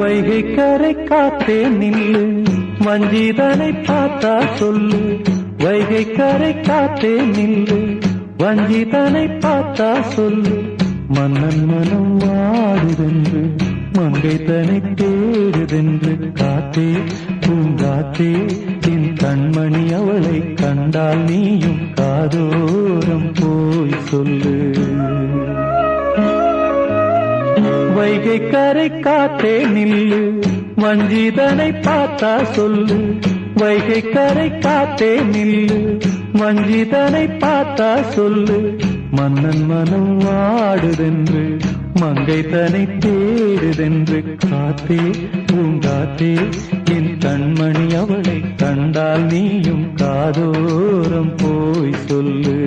வைகை கரை காத்தே நில்லு, வஞ்சிதனை பார்த்தா சொல்லு. வைகை கரை காத்தே நில்லு, வஞ்சிதனை பார்த்தா சொல்லு. மன்னன் மனம் வாடுதென்று, மங்கை தனை தேடுதென்று. காத்தே பூங்காத்தே, என் கண்மணி அவளை கண்டால் நீயும் காதோரம் போய் சொல்லு. வைகை கரை காத்தே நில்லு, வஞ்சிதனை பார்த்தா சொல்லு. வைகை கரை காத்தே நில்லு, வஞ்சிதனை பார்த்தா சொல்லு. மன்னன் மனம் வாடுதென்று, மங்கை தனை தேடுதென்று. காத்தே பூங்காத்தே, என் கண்மணி அவளை கண்டால் நீயும் காதோரம் போய் சொல்லு.